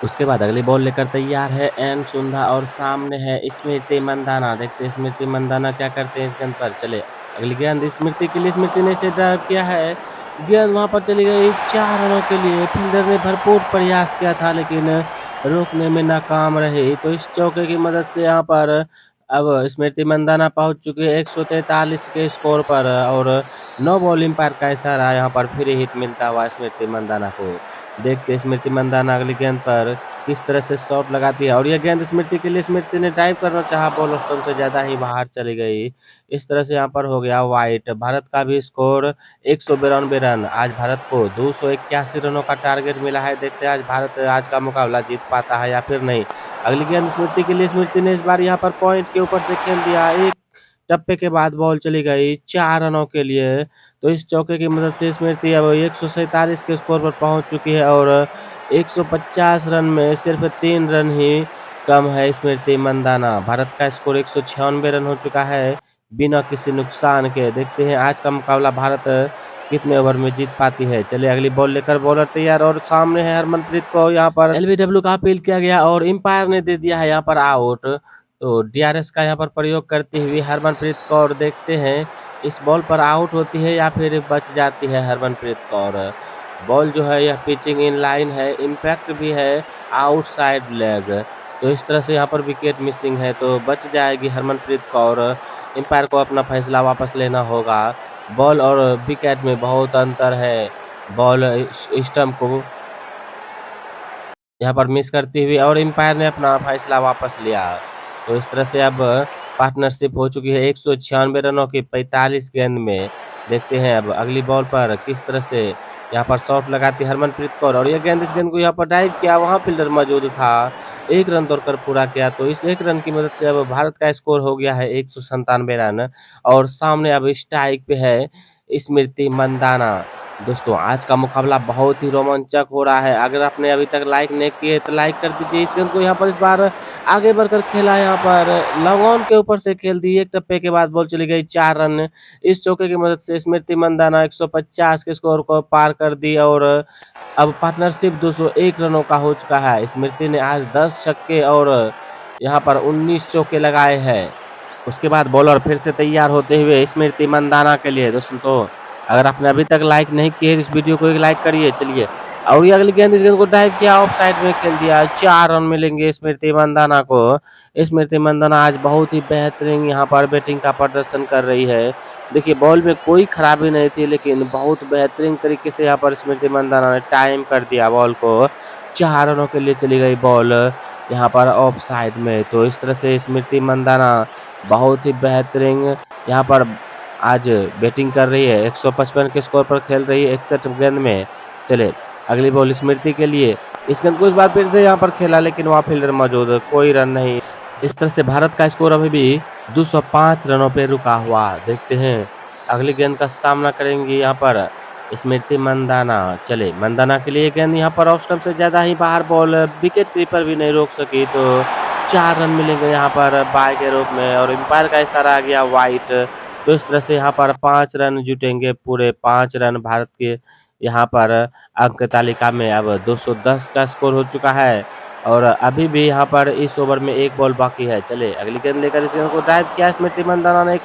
उसके बाद अगली बॉल लेकर तैयार है एन सुंधा और सामने है स्मृति मंदाना। देखते हैं स्मृति मंदाना क्या करते हैं इस गेंद पर। चले अगली गेंद स्मृति के लिए, स्मृति ने इसे ड्राइव किया है, गेंद वहां पर चली गई 4 रनों के लिए। फील्डर ने भरपूर प्रयास किया था लेकिन रोकने में नाकाम रहे। तो इस चौके की मदद से यहाँ पर अब स्मृति मंदाना पहुंच चुके हैं 143 के स्कोर पर और नो बॉल एम्पायर का इशारा, यहाँ पर फ्री हिट मिलता हुआ स्मृति मंदाना को। देखते हैं स्मृति मंदाना अगली गेंद पर किस तरह से शॉट लगाती है और यह गेंद स्मृति के लिए, स्मृति ने ड्राइव करना चाहा, बॉल स्टंप से ज्यादा ही बाहर चली गई। इस तरह से यहाँ पर हो गया वाइट। भारत का भी स्कोर 192 रन। आज भारत को 281 रनों का टारगेट मिला है। देखते हैं आज भारत आज का मुकाबला जीत पाता है या फिर नहीं। अगली गेंद स्मृति के लिए, स्मृति ने इस बार यहाँ पर पॉइंट के ऊपर से खेल दिया। एक टप्पे के बाद बॉल चली गई 4 रनों के लिए। तो इस चौके की मदद से स्मृति अब 147 के स्कोर पर पहुंच चुकी है और 150 रन में सिर्फ 3 रन ही कम है स्मृति मंदाना। भारत का स्कोर 196 रन हो चुका है बिना किसी नुकसान के। देखते हैं आज का मुकाबला भारत कितने ओवर में जीत पाती है। चलिए अगली बॉल लेकर बॉलर तैयार और सामने है हरमनप्रीत को। यहाँ पर एलबीडब्ल्यू का अपील किया गया और एम्पायर ने दे दिया है यहाँ पर आउट। तो डीआरएस का यहाँ पर प्रयोग करते हुए हरमनप्रीत कौर, देखते हैं इस बॉल पर आउट होती है या फिर बच जाती है हरमनप्रीत कौर। बॉल जो है यह पिचिंग इन लाइन है, इम्पैक्ट भी है आउटसाइड लेग। तो इस तरह से यहाँ पर विकेट मिसिंग है तो बच जाएगी हरमनप्रीत कौर। एम्पायर को अपना फैसला वापस लेना होगा। बॉल और विकेट में बहुत अंतर है। बॉल स्टंप को यहाँ पर मिस करती हुई और एम्पायर ने अपना फैसला वापस लिया। तो इस तरह से अब पार्टनरशिप हो चुकी है 196 रनों की 45 गेंद में। देखते हैं अब अगली बॉल पर किस तरह से यहाँ पर शॉट लगाती हरमनप्रीत कौर और यह गेंद, इस गेंद को यहाँ पर ड्राइव किया, वहां फील्डर मौजूद था, 1 रन दौड़कर पूरा किया। तो इस 1 रन की मदद से अब भारत का स्कोर हो गया है 197 रन और सामने अब स्ट्राइक पे है स्मृति मंदाना। दोस्तों आज का मुकाबला बहुत ही रोमांचक हो रहा है। अगर आपने अभी तक लाइक नहीं किए तो लाइक कर दीजिए। इस गेंद को यहाँ पर इस बार आगे बढ़कर खेला, यहाँ पर लॉन्ग ऑन के ऊपर से खेल दी, एक टप्पे के बाद बॉल चली गई 4 रन। इस चौके की मदद से स्मृति मंदाना 150 के स्कोर को पार कर दी और अब पार्टनरशिप 201 रनों का हो चुका है। स्मृति ने आज 10 छक्के और यहाँ पर 19 चौके लगाए हैं। उसके बाद बॉलर फिर से तैयार होते हुए स्मृति मंदाना के लिए। दोस्तों तो अगर आपने अभी तक लाइक नहीं किए तो इस वीडियो को एक लाइक करिए। चलिए और ये अगली गेंद, इस गेंद को ड्राइव किया, ऑफ साइड में खेल दिया, 4 रन मिलेंगे स्मृति मंदाना को। स्मृति मंदाना आज बहुत ही बेहतरीन यहाँ पर बैटिंग का प्रदर्शन कर रही है। देखिए बॉल में कोई खराबी नहीं थी लेकिन बहुत बेहतरीन तरीके से यहाँ पर स्मृति मंदाना ने टाइम कर दिया बॉल को। 4 रनों के लिए चली गई बॉल यहाँ पर ऑफ साइड में। तो इस तरह से स्मृति मंदाना बहुत ही बेहतरीन यहाँ पर आज बैटिंग कर रही है। 155 के स्कोर पर खेल रही है 61 गेंद में। चले अगली बॉल स्मृति के लिए, इस गेंद को इस बार फिर से यहाँ पर खेला लेकिन वहाँ फील्डर मौजूद, कोई रन नहीं। इस तरह से भारत का स्कोर अभी भी 205 रनों पे रुका हुआ। देखते हैं अगली गेंद का सामना करेंगे यहाँ पर स्मृति मंदाना। चले मंदाना के लिए गेंद यहाँ पर ऑफ स्टंप से ज्यादा ही बाहर, बॉल विकेट कीपर भी नहीं रोक सकी। तो 4 रन मिलेंगे यहाँ पर बाय के रूप में और एम्पायर का इशारा आ गया वाइट। तो इस तरह से यहाँ पर 5 रन जुटेंगे, पूरे 5 रन भारत के यहाँ पर अंक तालिका में अब 210 का स्कोर हो चुका है और अभी भी यहाँ पर इस ओवर में 1 बॉल बाकी है। चले अगली गेंद लेकर इस गेंद को ड्राइव किया स्मृति मंदाना ने, एक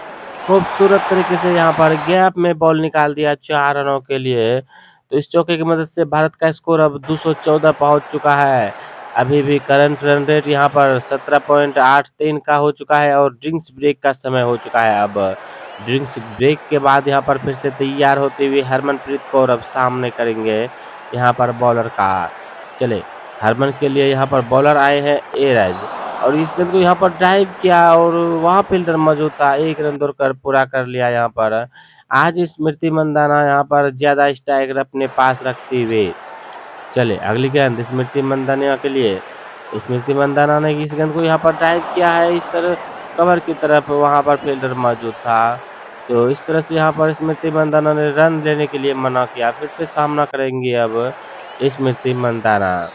खूबसूरत तरीके से यहाँ पर गैप में बॉल निकाल दिया 4 रनों के लिए। तो इस चौके की मदद से भारत का स्कोर अब 214 पहुंच चुका है। अभी भी करंट रन रेट यहाँ पर 17.83 का हो चुका है और ड्रिंक्स ब्रेक का समय हो चुका है। अब ड्रिंक्स ब्रेक के बाद यहाँ पर फिर से तैयार होते हुए हरमनप्रीत कौर अब सामने करेंगे यहाँ पर बॉलर का। चले हरमन के लिए यहाँ पर बॉलर आए हैं एराज और इस गेंद को यहाँ पर ड्राइव किया और वहाँ फील्डर मौजूद था, 1 रन दौड़कर पूरा कर लिया यहाँ पर। आज स्मृति मंदाना यहाँ पर ज्यादा स्ट्राइकर अपने पास रखते हुए। चले अगली गेंद स्मृति मंदाना के लिए, स्मृति मंदाना ने इस गेंद को यहाँ पर ड्राइव किया है इस तरह कवर की तरफ, वहां पर फील्डर मौजूद था। तो इस तरह से यहाँ पर स्मृति मंदाना ने रन लेने के लिए मना किया। फिर से सामना करेंगे अब स्मृति मंदाना।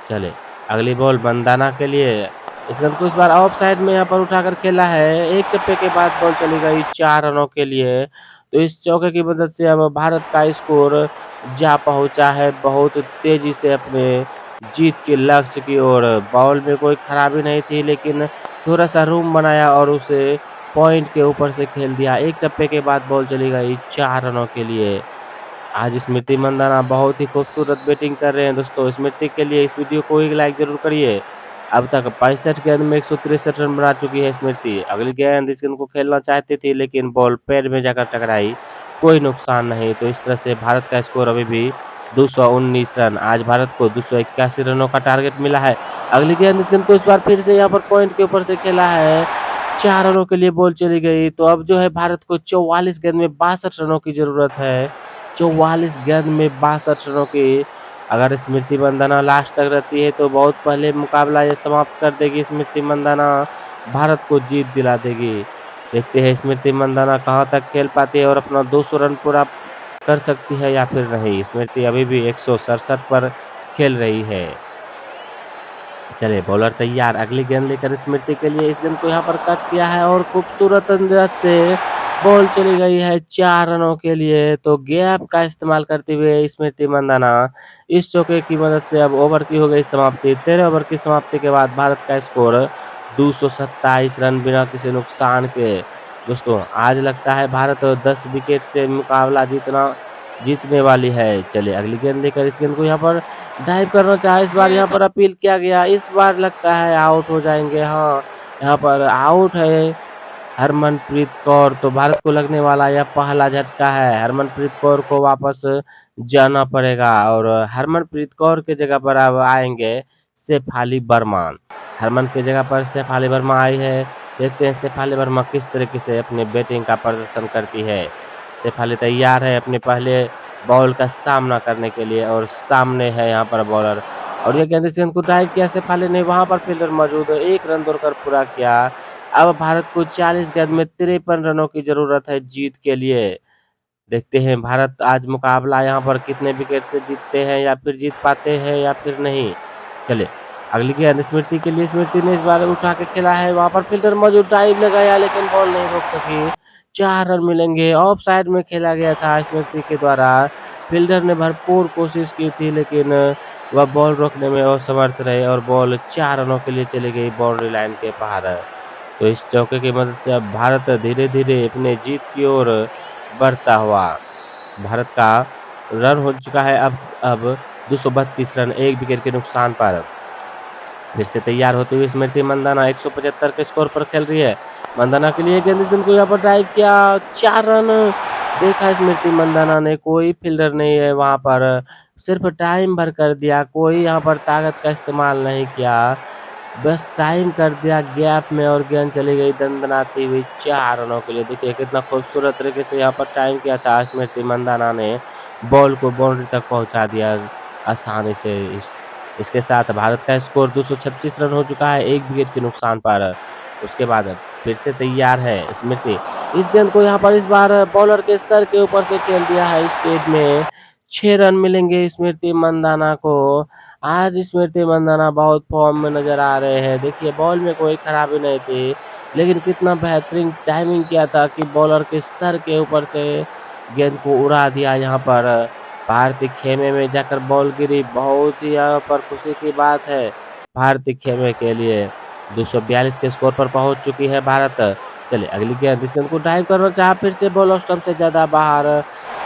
चले अगली बॉल मंदाना के लिए, इस गेंद को इस बार ऑफ साइड में यहाँ पर उठाकर खेला है, एक टप्पे के बाद बॉल चली गई 4 रनों के लिए। तो इस चौके की मदद से अब भारत का स्कोर जा पहुंचा है बहुत तेजी से अपने जीत के लक्ष्य की ओर। बॉल में कोई खराबी नहीं थी, लेकिन थोड़ा-सा रूम बनाया और उसे पॉइंट के ऊपर से खेल दिया। एक टप्पे के बाद बॉल चली गई 4 रनों के लिए। आज स्मृति मंदाना बहुत ही खूबसूरत बैटिंग कर रहे हैं दोस्तों। स्मृति के लिए इस वीडियो को एक लाइक ज़रूर करिए। अब तक 65 गेंद में 163 रन बना चुकी है स्मृति। अगली गेंद इस गेंद को खेलना चाहती थी, लेकिन बॉल पैर में जाकर टकराई। कोई नुकसान नहीं। तो इस तरह से भारत का स्कोर अभी भी 219 रन। आज भारत को 281 रनों का टारगेट मिला है। अगली गेंद इस गेंद को इस बार फिर से यहाँ पर पॉइंट के ऊपर से खेला है। 4 रनों के लिए बॉल चली गई। तो अब जो है भारत को 44 गेंद में 62 रनों की ज़रूरत है। 44 गेंद में 62 रनों की। अगर स्मृति मंदाना लास्ट तक रहती है तो बहुत पहले मुकाबला ये समाप्त कर देगी। स्मृति मंदाना भारत को जीत दिला देगी। देखते हैं स्मृति मंदाना कहाँ तक खेल पाती है और अपना 200 रन पूरा कर सकती है या फिर नहीं। स्मृति अभी भी 167 पर खेल रही है। चलिए बॉलर तैयार। अगली गेंद लेकर स्मृति के लिए इस गेंद को यहाँ पर कट किया है और खूबसूरत अंदाज से बॉल चली गई है 4 रनों के लिए। तो गैप का इस्तेमाल करते हुए स्मृति मंदाना इस चौके की मदद से अब ओवर की हो गई समाप्ति। 13 ओवर की समाप्ति के बाद भारत का स्कोर 227 रन बिना किसी नुकसान के। दोस्तों आज लगता है भारत 10 विकेट से मुकाबला जीतने वाली है। चलिए अगली गेंद लेकर इस गेंद को यहाँ पर डाइव करना चाहा। इस बार यहाँ पर अपील किया गया। इस बार लगता है आउट हो जाएंगे। हाँ, यहाँ पर आउट है हरमनप्रीत कौर। तो भारत को लगने वाला यह पहला झटका है। हरमनप्रीत कौर को वापस जाना पड़ेगा और हरमनप्रीत कौर के जगह पर अब आएंगे शेफाली वर्मा। हरमन की जगह पर शेफाली वर्मा आई है। देखते हैं शेफाली वर्मा किस तरीके से अपने बैटिंग का प्रदर्शन करती है। शेफाली तैयार है अपने पहले बॉल का सामना करने के लिए और सामने है यहाँ पर बॉलर और ये गेंद इस गेंद को ड्राइव किया शेफाली ने। वहां पर फील्डर मौजूद है। 1 रन दौड़कर पूरा किया। अब भारत को 40 गेंद में 53 रनों की जरूरत है जीत के लिए। देखते हैं भारत आज मुकाबला यहाँ पर कितने विकेट से जीतते हैं या फिर जीत पाते हैं या फिर नहीं। चलिए अगली गेंद स्मृति के लिए। स्मृति ने इस बार उठा के खेला है। वहां पर फील्डर मौजूद, ड्राइव लगाया लेकिन बॉल नहीं रोक सकी। 4 रन मिलेंगे। ऑफ साइड में खेला गया था स्मृति के द्वारा। फील्डर ने भरपूर कोशिश की थी, लेकिन वह बॉल रोकने में असमर्थ रहे और बॉल 4 रनों के लिए चली गई बाउंड्री लाइन के बाहर। तो इस चौके की मदद से अब भारत धीरे-धीरे अपने जीत की ओर बढ़ता हुआ। भारत का रन हो चुका है अब 232 रन 1 विकेट के नुकसान पर। फिर से तैयार होते हुए स्मृति मंदाना 175 के स्कोर पर खेल रही है। मंदाना के लिए गेंद इस गेंद को यहाँ पर ड्राइव किया। 4 रन देखा स्मृति मंदाना ने। कोई फील्डर नहीं है वहां पर। सिर्फ टाइम भर कर दिया। कोई यहाँ पर ताकत का इस्तेमाल नहीं किया। बस टाइम कर दिया गैप में और गेंद चली गई दंदनाती हुई 4 रनों के लिए। देखिए कितना खूबसूरत तरीके से यहाँ पर टाइम किया था स्मृति मंदाना ने। बॉल को बाउंड्री तक पहुंचा दिया आसानी से। इसके साथ भारत का स्कोर 236 रन हो चुका है 1 विकेट के नुकसान पर। उसके बाद फिर से तैयार है स्मृति। इस गेंद को यहाँ पर इस बार बॉलर के सर के ऊपर से खेल दिया है स्टेट में। 6 रन मिलेंगे स्मृति मंदाना को। आज स्मृति मंदाना बहुत फॉर्म में नजर आ रहे हैं। देखिए बॉल में कोई खराबी नहीं थी, लेकिन कितना बेहतरीन टाइमिंग किया था कि बॉलर के सर के ऊपर से गेंद को उड़ा दिया। यहाँ पर भारतीय खेमे में जाकर बॉल गिरी। बहुत ही यहाँ पर खुशी की बात है भारतीय खेमे के लिए। 242 के स्कोर पर पहुंच चुकी है भारत। चलिए अगली गेंद इस गेंद को ड्राइव करना चाहा। फिर से बॉल ऑफ स्टंप से ज्यादा बाहर।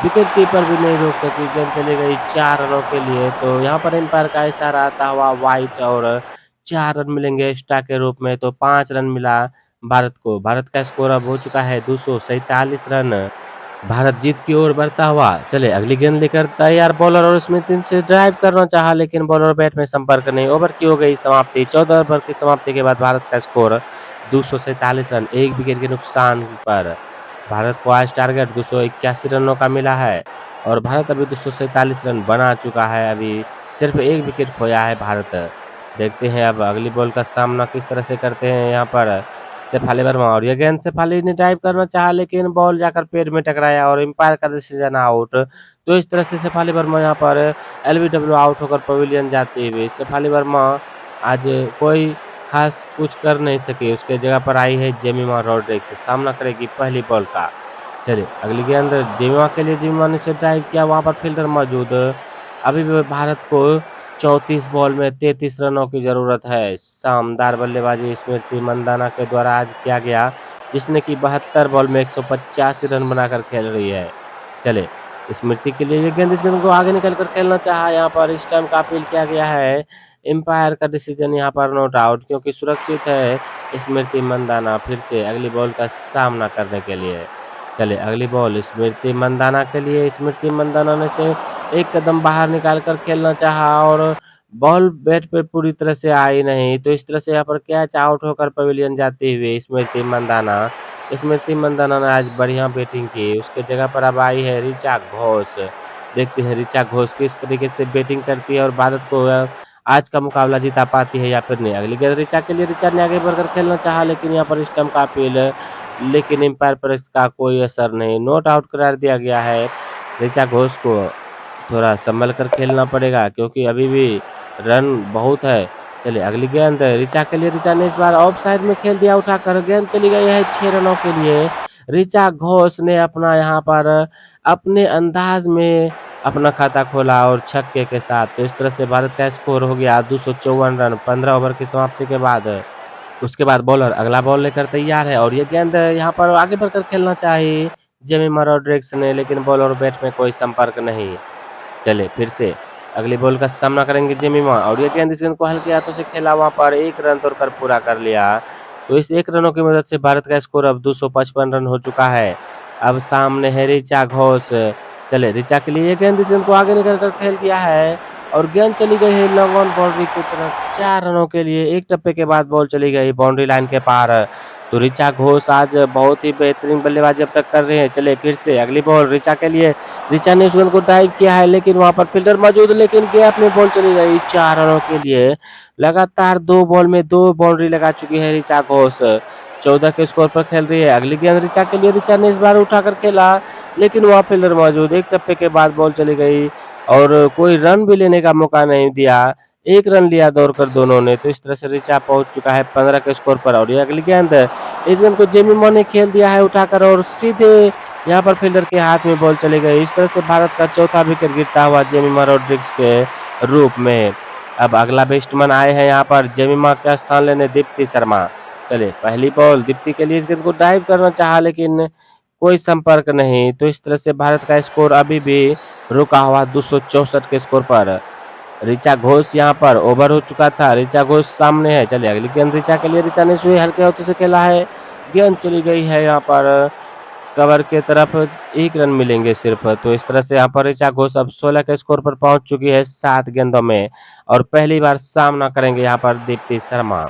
विकेट कीपर भी नहीं रोक सकी। गेंद चली गई 4 रनों के लिए। तो यहाँ पर एम्पायर का इशारा आता हुआ वाइट और 4 रन मिलेंगे एक्स्ट्रा के रूप में। तो 5 रन मिला भारत को। भारत का स्कोर अब हो चुका है 247 रन। भारत जीत की ओर बढ़ता हुआ। चले अगली गेंद लेकर तैयार बॉलर और स्मिथ से ड्राइव करना चाहा, लेकिन बॉलर बैट में संपर्क नहीं। ओवर की हो गई समाप्ति। 14 ओवर की समाप्ति के बाद भारत का स्कोर 247 रन 1 विकेट के नुकसान पर। भारत को आज टारगेट 281 रनों का मिला है और भारत अभी 247 रन बना चुका है। अभी सिर्फ 1 विकेट खोया है भारत। देखते हैं अब अगली बॉल का सामना किस तरह से करते हैं यहाँ पर शेफाली वर्मा। और ये गेंद शेफाली ने ड्राइव करना चाहा, लेकिन बॉल जाकर पेड़ में टकराया और एम्पायर का डिसीजन आउट। तो इस तरह से शेफाली वर्मा यहाँ पर एलबीडब्ल्यू आउट होकर पवेलियन जाते हुए। शेफाली वर्मा आज कोई खास कुछ कर नहीं सकी। उसके जगह पर आई है जेमिमा रॉड्रिक्स। सामना करेगी पहली बॉल का। चलिए अगली गेंद जेमिमा के लिए। जेमिमा ने से ड्राइव किया। वहां पर फील्डर मौजूद। अभी भी भारत को 34 बॉल में 33 रनों की जरूरत है। शानदार बल्लेबाजी स्मृति मंदाना के द्वारा आज किया गया, जिसने कि 72 बॉल में 185 रन बनाकर खेल रही है। चले, स्मृति के लिए ये गेंद, इस गेंद को आगे निकल कर खेलना चाहा, यहाँ पर स्टंप का अपील किया गया है। एम्पायर का डिसीजन यहाँ पर नॉट आउट, क्योंकि सुरक्षित है स्मृति मंदाना फिर से अगली बॉल का सामना करने के लिए। चले, अगली बॉल स्मृति मंदाना के लिए। स्मृति मंदाना ने से एक कदम बाहर निकाल कर खेलना चाहा और बॉल बैट पे पूरी तरह से आई नहीं, तो इस तरह से यहाँ पर कैच आउट होकर पवेलियन जाती हुई स्मृति मंदाना। स्मृति मंदाना ने आज बढ़िया बैटिंग की, उसके जगह पर अब आई है ऋचा घोष। देखते हैं ऋचा घोष किस तरीके से बैटिंग करती है और भारत को आज का मुकाबला जिता पाती है या फिर नहीं। अगली गेंद ऋचा के लिए, ऋचा ने आगे बढ़कर खेलना चाहा, लेकिन यहाँ पर स्टंप का अपील, लेकिन एम्पायर पर इसका कोई असर नहीं, नॉट आउट करार दिया गया है। ऋचा घोष को थोड़ा संभल कर खेलना पड़ेगा, क्योंकि अभी भी रन बहुत है। चलिए, अगली गेंद ऋचा के लिए। ऋचा ने इस बार ऑफ साइड में खेल दिया उठाकर, गेंद चली गई है 6 रनों के लिए। ऋचा घोष ने अपना यहाँ पर अपने अंदाज में अपना खाता खोला और छक्के के साथ, तो इस तरह से भारत का स्कोर हो गया 254 रन 15 ओवर की समाप्ति के बाद। उसके बाद बॉलर अगला बॉल लेकर तैयार है और ये गेंद यहाँ पर आगे बढ़कर खेलना चाहिए जेमिमा रॉड्रिग्स ने, लेकिन बॉल और बैट में कोई संपर्क नहीं। चले, फिर से अगली बॉल का सामना करेंगे जेमिमा और ये गेंद, इस गेंद को हल्के हाथों से खेला, वहां पर 1 रन तोड़कर पूरा कर लिया। तो इस 1 रनों की मदद से भारत का स्कोर अब 255 रन हो चुका है। अब सामने है ऋचा घोष। चले, ऋचा के लिए ये गेंद, इस गेंद को आगे निकल कर खेल दिया है और गेंद चली गई है लॉन्ग ऑन बाउंड्री की तरफ 4 रनों के लिए। एक टप्पे के बाद बॉल चली गई बाउंड्री लाइन के पार। तो ऋचा घोष आज बहुत ही बेहतरीन बल्लेबाजी अब तक कर रहे हैं। चले, फिर से अगली बॉल ऋचा के लिए। ऋचा ने उस गेंद को डाइव किया है, लेकिन वहां पर फील्डर मौजूद, लेकिन गैप में बॉल चली गई 4 रनों के लिए। लगातार 2 बॉल में 2 बाउंड्री लगा चुकी है ऋचा घोष, 14 के स्कोर पर खेल रही है। अगली गेंद ऋचा के लिए। ऋचा ने इस बार उठाकर खेला, लेकिन वहां फील्डर मौजूद, एक टप्पे के बाद बॉल चली गई और कोई रन भी लेने का मौका नहीं दिया। 1 रन लिया दौड़कर दोनों ने, तो इस तरह से ऋचा पहुंच चुका है 15 के स्कोर पर। और ये अगली गेंद, इस गेंद को जेमिमा ने खेल दिया है उठाकर और सीधे यहाँ पर फील्डर के हाथ में बॉल चली गई। इस तरह से भारत का चौथा विकेट गिरता हुआ जेमिमा रॉड्रिग्स के रूप में। अब अगला बैट्समैन आए हैं यहाँ पर जेमिमा का स्थान लेने दीप्ति शर्मा। चले, पहली बॉल दीप्ति के लिए। इस गेंद को डाइव करना चाहा, लेकिन कोई संपर्क नहीं, तो इस तरह से भारत का स्कोर अभी भी रुका हुआ 264 के स्कोर पर। ऋचा घोष यहाँ पर ओवर हो चुका था, ऋचा घोष सामने है। चलिए, अगली गेंद ऋचा के लिए। ऋचा ने सुई हल्के हाथों से खेला है, गेंद चली गई है यहाँ पर कवर के तरफ, 1 रन मिलेंगे सिर्फ। तो इस तरह से यहाँ पर ऋचा घोष अब 16 के स्कोर पर पहुंच चुकी है 7 गेंदों में और पहली बार सामना करेंगे यहाँ पर दीप्ति शर्मा।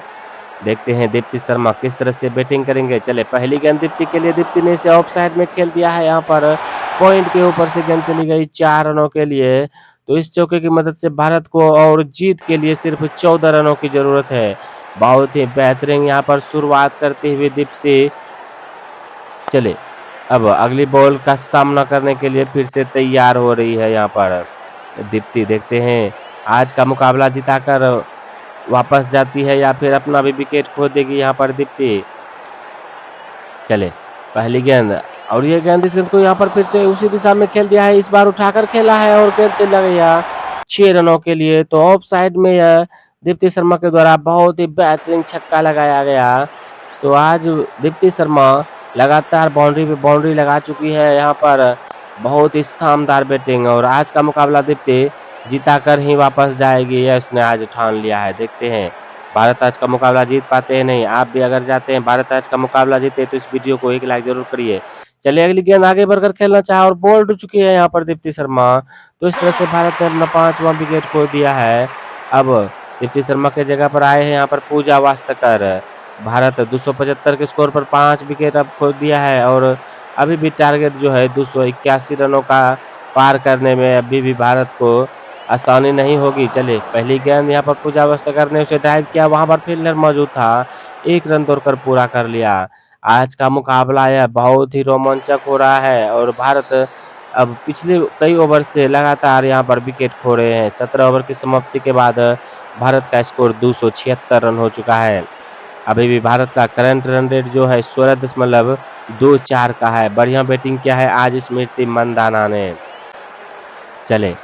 देखते हैं दीप्ति शर्मा किस तरह से बैटिंग करेंगे। चले, पहली गेंद दीप्ति के लिए। दीप्ति ने इसे ऑफ साइड में खेल दिया है, यहाँ पर पॉइंट के ऊपर से गेंद चली गई 4 रनों के लिए। तो इस चौके की मदद से भारत को और जीत के लिए सिर्फ 14 रनों की जरूरत है। बहुत ही बेहतरीन यहाँ पर शुरुआत करते हुए दीप्ति। चले, अब अगली बॉल का सामना करने के लिए फिर से तैयार हो रही है यहाँ पर दीप्ति। देखते हैं आज का मुकाबला जिताकर वापस जाती है या फिर अपना भी विकेट खो देगी यहाँ पर दीप्ति। चले, पहली गेंद और ये गेंद, इस गेंद को यहाँ पर फिर से उसी दिशा में खेल दिया है, इस बार उठाकर खेला है और गेंद चला गया 6 रनों के लिए। तो ऑफ साइड में यह दीप्ति शर्मा के द्वारा बहुत ही बेहतरीन छक्का लगाया गया। तो आज दीप्ति शर्मा लगातार बाउंड्री पे बाउंड्री लगा चुकी है यहाँ पर, बहुत ही शानदार बैटिंग, और आज का मुकाबला दीप्ति जीताकर ही वापस जाएगी, यह इसने आज ठान लिया है। देखते हैं भारत आज का मुकाबला जीत पाते हैं नहीं। आप भी अगर चाहते हैं भारत आज का मुकाबला जीते तो इस वीडियो को 1 लाइक जरूर करिए। चलिए, अगली गेंद आगे बढ़कर खेलना चाहा और बॉल उड़ चुकी है यहाँ पर दीप्ति शर्मा। तो इस तरह से भारत ने अपना 5वां विकेट खो दिया है। अब दीप्ति शर्मा के जगह पर आए हैं यहाँ पर पूजा वास्तकर। भारत 275 के स्कोर पर 5 विकेट अब खो दिया है और अभी भी टारगेट जो है 281 रनों का पार करने में अभी भी भारत को आसानी नहीं होगी। चले, पहली गेंद यहाँ पर पूजा वास्तकर ने उसे ड्राइव किया, वहां पर फील्डर मौजूद था, 1 रन तोड़कर पूरा कर लिया। आज का मुकाबला यह बहुत ही रोमांचक हो रहा है और भारत अब पिछले कई ओवर से लगातार यहाँ पर विकेट खो रहे हैं। 17 ओवर की समाप्ति के बाद भारत का स्कोर 276 रन हो चुका है। अभी भी भारत का करंट रन रेट जो है 16.24 का है। बढ़िया बैटिंग किया है आज स्मृति मंदाना ने। चले,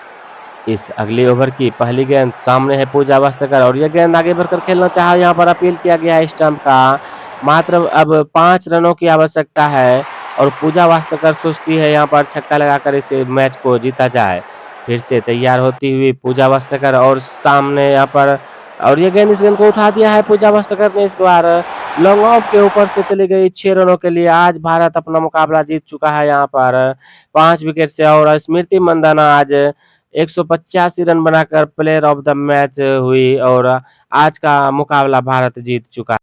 इस अगली ओवर की पहली गेंद सामने है पूजा वास्तेकर और यह गेंद आगे बढ़कर खेलना चाहा, यहाँ पर अपील किया गया है स्टंप का। मात्र अब 5 रनों की आवश्यकता है और पूजा वास्तेकर सोचती है यहाँ पर छक्का लगाकर इस मैच को जीता जाए। फिर से तैयार होती हुई पूजा वास्तेकर और सामने यहाँ पर और ये गेंद इस गेंद को उठा दिया है पूजा वास्तेकर ने इस बार लॉन्ग ऑफ के ऊपर से चली गई 6 रनों के लिए। आज भारत अपना मुकाबला जीत चुका है यहाँ पर 5 विकेट से और स्मृति मंदाना आज 185 रन बनाकर प्लेयर ऑफ द मैच हुई और आज का मुकाबला भारत जीत चुका है।